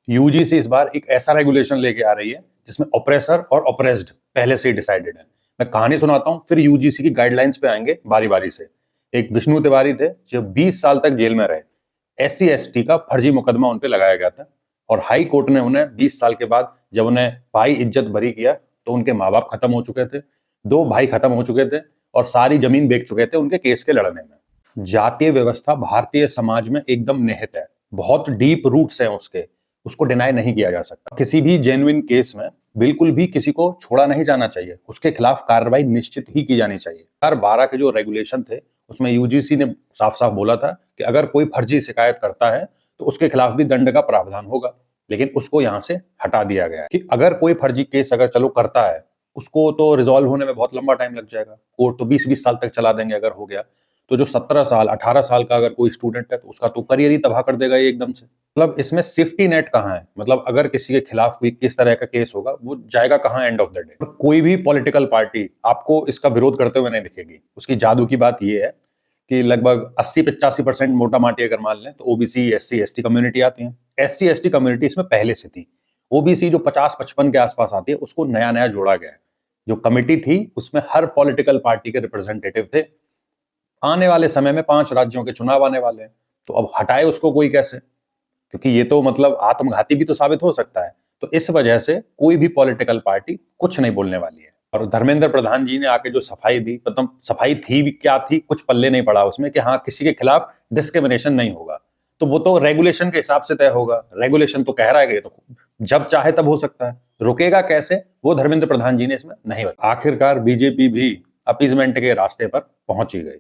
UGC इस बार एक ऐसा रेगुलेशन लेके आ रही है जिसमें ऑपरेसर और ऑपरेस्ड पहले से ही डिसाइडेड है। मैं कहानी सुनाता हूं, फिर यूजीसी की गाइडलाइंस पे आएंगे बारी बारी से। एक विष्णु तिवारी थे जो 20 साल तक जेल में रहे। SC ST का फर्जी मुकदमा उन पे लगाया गया था और हाई कोर्ट ने उन्हें 20 साल के बाद जब उन्हें भाई इज्जत बरी किया तो उनके माँ बाप खत्म हो चुके थे, 2 भाई खत्म हो चुके थे और सारी जमीन बेच चुके थे उनके केस के लड़ने में। जातीय व्यवस्था भारतीय समाज में एकदम निहित है, बहुत डीप रूट्स हैं उसके, उसको डिनाई नहीं किया जा सकता। किसी भी जेन्युइन केस में बिल्कुल भी किसी को छोड़ा नहीं जाना चाहिए, उसके खिलाफ कार्रवाई निश्चित ही की जानी चाहिए। 2012 के जो रेगुलेशन थे उसमें यूजीसी ने साफ साफ बोला था कि अगर कोई फर्जी शिकायत करता है तो उसके खिलाफ भी दंड का प्रावधान होगा, लेकिन उसको यहां से हटा दिया गया है कि अगर कोई फर्जी केस अगर चलो करता है उसको तो रिजॉल्व होने में बहुत लंबा टाइम लग जाएगा, कोर्ट तो 20-20 साल तक चला देंगे अगर हो गया तो जो 17 साल 18 साल का अगर कोई स्टूडेंट है तो उसका तो करियर ही तबाह कर देगा ये एकदम से। मतलब इसमें सेफ्टी नेट कहाँ है? मतलब अगर किसी के खिलाफ कोई किस तरह का केस होगा वो जाएगा कहाँ एंड ऑफ द डे? कोई भी पॉलिटिकल पार्टी आपको इसका विरोध करते हुए नहीं दिखेगी। उसकी जादू की बात ये है कि लगभग 80-85% मोटा माटी अगर मान लें तो ओबीसी SC ST कम्युनिटी आती है। SC ST कम्युनिटी इसमें पहले से थी। ओबीसी जो 50-55 के आसपास आती है उसको नया नया जोड़ा गया है। जो कमिटी थी उसमें हर पॉलिटिकल पार्टी के रिप्रेजेंटेटिव थे। आने वाले समय में 5 राज्यों के चुनाव आने वाले हैं, तो अब हटाए उसको कोई कैसे? क्योंकि ये तो मतलब आत्मघाती भी तो साबित हो सकता है। तो इस वजह से कोई भी पॉलिटिकल पार्टी कुछ नहीं बोलने वाली है। और धर्मेंद्र प्रधान जी ने आके जो सफाई दी, मतलब सफाई थी भी क्या थी, कुछ पल्ले नहीं पड़ा उसमें कि हाँ किसी के खिलाफ डिस्क्रिमिनेशन नहीं होगा। तो वो तो रेगुलेशन के हिसाब से तय होगा। रेगुलेशन तो कह रहा है कि ये तो जब चाहे तब हो सकता है, रुकेगा कैसे वो धर्मेंद्र प्रधान जी ने इसमें नहीं बताया। आखिरकार बीजेपी भी अपीजमेंट के रास्ते पर पहुंच ही गई।